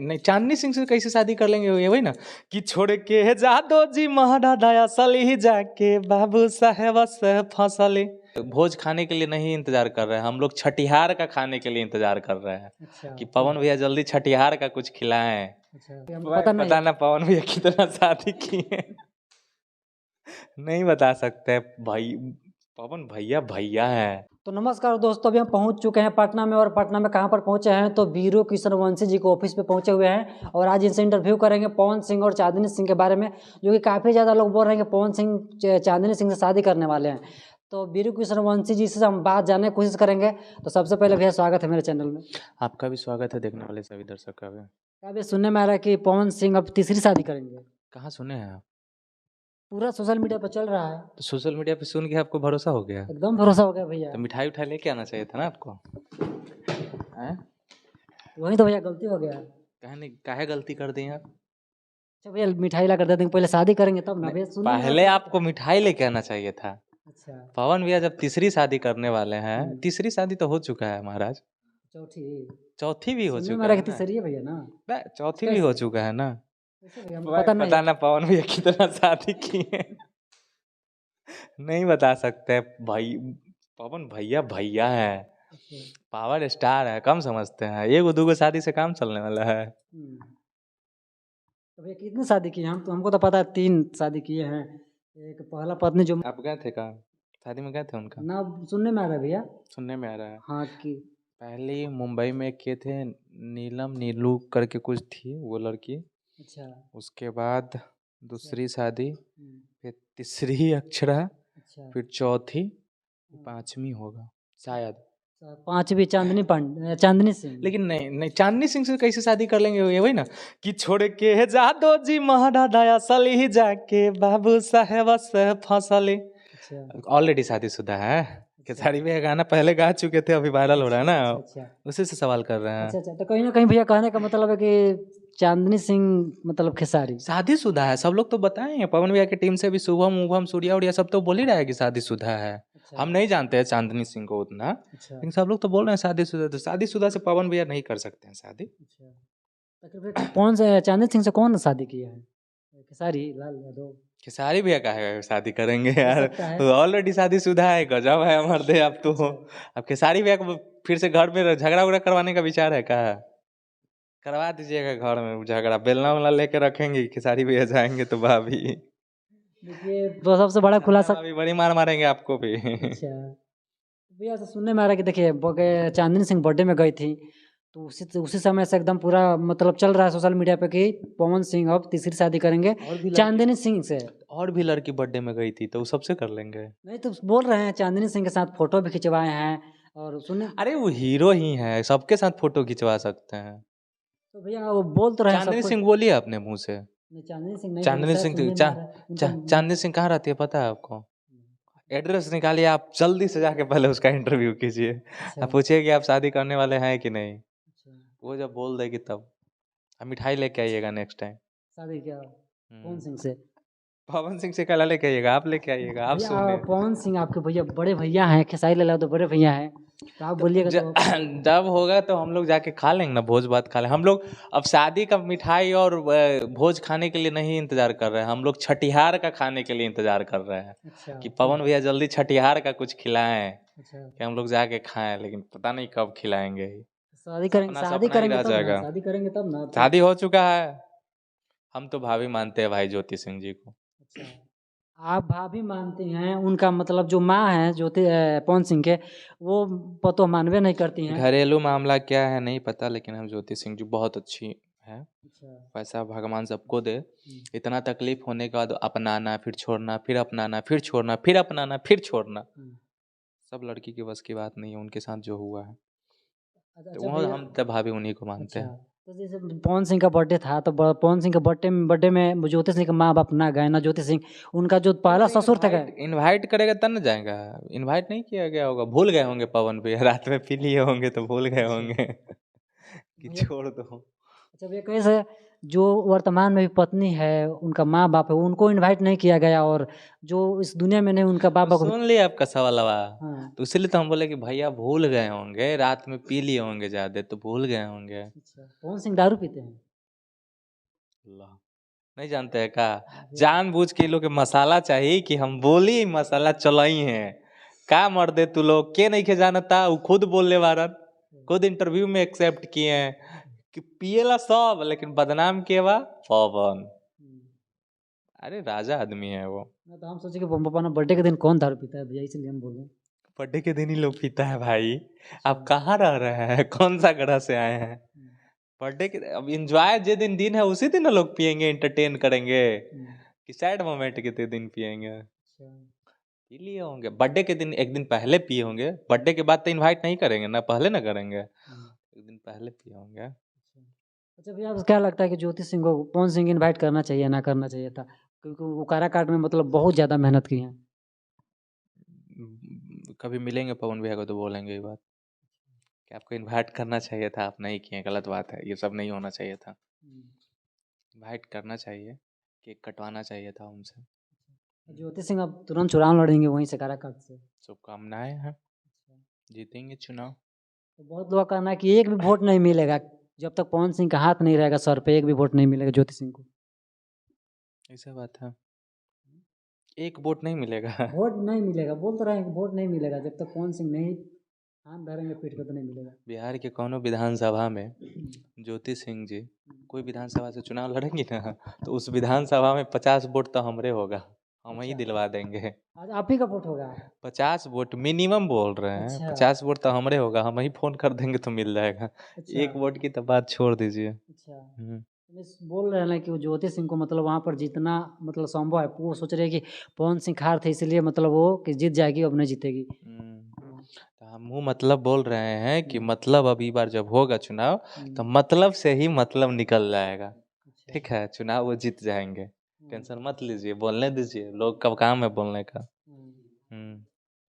नहीं, चांदनी सिंह से कैसे शादी कर लेंगे? ये वही ना कि छोड़ के जादो जी महाराजा असली जाके बाबू साहेब से फंसली। भोज खाने के लिए नहीं इंतजार कर रहे हैं हम लोग, छठिहार का खाने के लिए इंतजार कर रहे हैं। अच्छा, कि पवन भैया जल्दी छठिहार का कुछ खिलाएं। अच्छा, हमको पता नहीं। पता ना पवन भैया कितना शादी किए नहीं बता सकते भाई, पवन भैया भैया है। तो नमस्कार दोस्तों, अभी हम पहुंच चुके हैं पटना में। और पटना में कहां पर पहुंचे हैं? तो वीरू कृष्णवंशी जी के ऑफिस पे पहुंचे हुए हैं और आज इनसे इंटरव्यू करेंगे पवन सिंह और चांदनी सिंह के बारे में, जो कि काफ़ी ज़्यादा लोग बोल रहे हैं कि पवन सिंह चांदनी सिंह से शादी करने वाले हैं। तो वीरू कृष्णवंशी जी से हम बात जानने की कोशिश करेंगे। तो सबसे पहले भैया स्वागत है मेरे चैनल में। आपका भी स्वागत है, देखने वाले सभी दर्शक का भी। अभी सुनने में आ रहा है कि पवन सिंह अब तीसरी शादी करेंगे। कहाँ सुने हैं आप? पूरा सोशल मीडिया पर चल रहा है। तो सोशल मीडिया पे सुन के आपको भरोसा हो गया? एकदम भरोसा हो गया भैया। तो मिठाई उठाई लेके आना चाहिए था ना आपको। वही तो भैया गलती हो गया। काहे गलती कर दी आप? अच्छा भैया, मिठाई ला कर दे देंगे, पहले शादी करेंगे तब ना भैया। सुनिए पहले आपको मिठाई लेके आना चाहिए था। अच्छा, पवन भैया जब तीसरी शादी करने वाले हैं, तीसरी शादी तो हो चुका है महाराज, चौथी भी हो चुका है तीसरी है भैया ना। चौथी भी हो चुका है ना। पता ना पवन भैया कितना शादी किए नहीं बता सकते भाई, पवन भैया भैया है, पावर स्टार है, कम समझते हैं। एक दो शादी से काम चलने वाला है। तो भैया कितनी शादी की? हमको तो पता है 3 शादी किए हैं। एक पहला पत्नी जो आप गए थे कहाँ शादी में, गए थे उनका? ना, सुनने में आ रहा है भैया। सुनने में आ रहा है हाँ कि पहले मुंबई में किए थे, नीलू करके कुछ थी वो लड़की। अच्छा, उसके बाद दूसरी शादी, फिर तीसरी अक्षरा, अच्छा, फिर चौथी, पांचवी होगा शायद। 5वीं चांदनी सिंह। लेकिन नहीं, चांदनी सिंह से कैसे शादी कर लेंगे? ये वही ना कि छोड़ के जादो जी महाराजा असली जाके बाबू साहेब से फंसली। ऑलरेडी शादीशुदा है। खेसारी भैया गाना पहले गा चुके थे, अभी वायरल हो रहा है ना। अच्छा, उसी से सवाल कर रहे हैं। अच्छा, तो कहीं ना कहीं भैया कहने का मतलब है कि चांदनी सिंह मतलब खेसारी शादीशुदा है। सब लोग तो बताए हैं, पवन भैया की टीम से भी शुभम उभम सूर्या उड़िया सब तो बोल ही रहा है कि शादीशुदा है। हम नहीं जानते हैं चांदनी सिंह को उतना, लेकिन सब लोग तो बोल रहे हैं शादीशुदा। तो शादीशुदा से पवन भैया नहीं कर सकते हैं शादी। कौन से चांदनी सिंह से कौन शादी किया है? खेसारी लाल यादव। खेसारी भैया का है शादी करेंगे यार, ऑलरेडी शादीशुदा है। गजब है मर्दे आप तो। अब खेसारी भैया को फिर से घर में झगड़ा उगड़ा करवाने का विचार है क्या? करवा दीजिएगा घर में झगड़ा, बेलना उलना लेके रखेंगे, खेसारी भैया जाएंगे तो भाभी देखिए तो सबसे बड़ा खुलासा अभी बड़ी मार मारेंगे आपको भी। अच्छा भैया, तो सुनने में आ रहा है कि देखिए चांदनी सिंह बर्थडे में गई थी, तो उसी समय से एकदम पूरा मतलब चल रहा है सोशल मीडिया पे कि पवन सिंह अब तीसरी शादी करेंगे चांदनी सिंह से। और भी लड़की बर्थडे में गई थी तो वो सबसे कर लेंगे। नहीं तो बोल रहे हैं चांदनी सिंह के साथ फोटो भी खिंचवाए हैं। और सुने, अरे वो हीरो ही है, सबके साथ फोटो खिंचवा सकते हैं। तो भैया वो बोल तो रहे हैं चांदनी सिंह बोलिए अपने मुंह से। चांदनी सिंह नहीं, चांदनी सिंह कहाँ रहती है पता है आपको? एड्रेस निकालिए आप, जल्दी से जाके पहले उसका इंटरव्यू कीजिए। आप पूछिए कि आप शादी करने वाले हैं कि नहीं। वो जब बोल देगी तब आप मिठाई लेके आइएगा नेक्स्ट टाइम। शादी क्या पवन सिंह से? पवन सिंह से कल लेके आइएगा, आप लेके आइएगा। आप सुनिए, पवन सिंह आपके भैया बड़े भैया हैं, खेसारी लाल तो बड़े भैया हैं, तो आप बोलिएगा जब होगा तो हम लोग जाके खा लेंगे ना, भोज भात खा लेंगे हम लोग। अब शादी का मिठाई और भोज खाने के लिए नहीं इंतजार कर रहे हैं हम लोग, छठिहार का खाने के लिए इंतजार कर रहे हैं। अच्छा, कि पवन भैया जल्दी छठिहार का कुछ खिलाएं। अच्छा, कि हम लोग जाके खाएं, लेकिन पता नहीं कब खिलाएंगे। शादी करेंगे तब ना। शादी हो चुका है, हम तो भाभी मानते हैं भाई ज्योति सिंह जी को। अच्छा, आप भाभी मानती हैं, उनका मतलब जो माँ है ज्योति पवन सिंह के, वो पतो मानवे नहीं करती हैं। घरेलू मामला क्या है नहीं पता, लेकिन हम ज्योति सिंह जी बहुत अच्छी है। पैसा भगवान सबको दे। इतना तकलीफ होने के बाद अपनाना, फिर छोड़ना, फिर अपनाना, फिर छोड़ना, फिर अपनाना, फिर छोड़ना, सब लड़की की बस की बात नहीं है। उनके साथ जो हुआ है तो वो हम तब भाभी उन्हीं को मानते हैं। तो जैसे पवन सिंह का बर्थडे था, तो पवन सिंह के बर्थडे में ज्योति सिंह के माँ बाप ना गए ना, ज्योति सिंह उनका जो पहला ससुर था गए। इनवाइट करेगा तब न जाएगा, इनवाइट नहीं किया गया होगा, भूल गए होंगे पवन भैया, रात में पी लिए होंगे तो भूल गए होंगे कि छोड़ दो। अच्छा भैया, कैसे जो वर्तमान में भी पत्नी है, उनका माँ बाप है, उनको इनवाइट नहीं किया गया, और जो इस दुनिया में नहीं उनका बाप तो सुन लिया आपका सवालवा। तो इसलिए तो हम बोले कि भैया भूल गए होंगे, रात में पी लिए होंगे ज्यादा तो भूल गए होंगे। पवन सिंह दारू पीते हैं? अल्लाह, नहीं जानते हैं का? जानबूझ के इन लोग के मसाला चाहिए कि हम बोली मसाला चलाई है। का मर्दे तू लोग के नहीं के जानता, वो खुद बोलने वाला, खुद इंटरव्यू में एक्सेप्ट किए हैं कि पिएला सब, लेकिन बदनाम किए बा पवन। अरे राजा आदमी है वो। तो हम सोचे कि पापा ना बर्थडे के दिन कौन दारू पीता है भैया, इसलिए हम बोले। बर्थडे के दिन ही लोग पीता है भाई। आप कहाँ रह रहे हैं, कौन सा ग्रह से आए हैं? बर्थडे के अब एंजॉय जे दिन दिन है उसी दिन ना लोग पियेंगे, एंटरटेन करेंगे कि सैड मोमेंट के दिन पियेंगे। पी लिए होंगे बर्थडे के दिन, एक दिन पहले पिए होंगे। बर्थडे के बाद तो इनवाइट नहीं करेंगे ना, पहले ना करेंगे, एक दिन पहले पिए होंगे। अच्छा भैया, आपको क्या लगता है कि ज्योति सिंह को पवन सिंह इनवाइट करना चाहिए ना करना चाहिए था? क्योंकि वो काराकाट में मतलब बहुत ज़्यादा मेहनत की है। कभी मिलेंगे पवन भैया को तो बोलेंगे ये बात कि आपको इनवाइट करना चाहिए था, आप नहीं किए, गलत बात है, ये सब नहीं होना चाहिए था। इनवाइट करना चाहिए, केक कटवाना चाहिए था उनसे। ज्योति सिंह अब तुरंत चुनाव लड़ेंगे वहीं से काराकाट से। शुभकामनाएं हैं, जीतेंगे चुनाव। तो बहुत लोग का कहना है कि एक भी वोट नहीं मिलेगा जब तक पवन सिंह का हाथ नहीं रहेगा सर पे, एक भी वोट नहीं मिलेगा ज्योति सिंह को। ऐसा बात है, एक वोट नहीं मिलेगा। वोट नहीं मिलेगा, बोल तो रहे हैं कि वोट नहीं मिलेगा जब तक पवन सिंह नहीं हाथ धरेंगे पीठ पे, तो नहीं मिलेगा। बिहार के कोनो विधानसभा में ज्योति सिंह जी कोई विधानसभा से चुनाव लड़ेंगी ना, तो उस विधानसभा में 50 वोट तो हमरे होगा, हम ही दिलवा देंगे। आज आप ही का वोट होगा? 50 वोट मिनिमम बोल रहे हैं। अच्छा। 50 वोट तो हमरे होगा, हम ही फोन कर देंगे तो मिल जाएगा। अच्छा। एक वोट की तो बात छोड़ दीजिए। अच्छा, बोल रहे हैं ना कि वो ज्योति सिंह को मतलब वहाँ पर जितना मतलब संभव है, वो सोच रहे हैं कि पवन सिंह हार थे इसलिए मतलब वो कि जीत जाएगी, अब नहीं जीतेगी। तो हम मतलब बोल रहे हैं कि मतलब अब इस बार जब होगा चुनाव तो मतलब से ही मतलब निकल जाएगा। ठीक है, चुनाव वो जीत जाएंगे, टेंशन मत लीजिए, बोलने दीजिए, लोग का काम है बोलने का।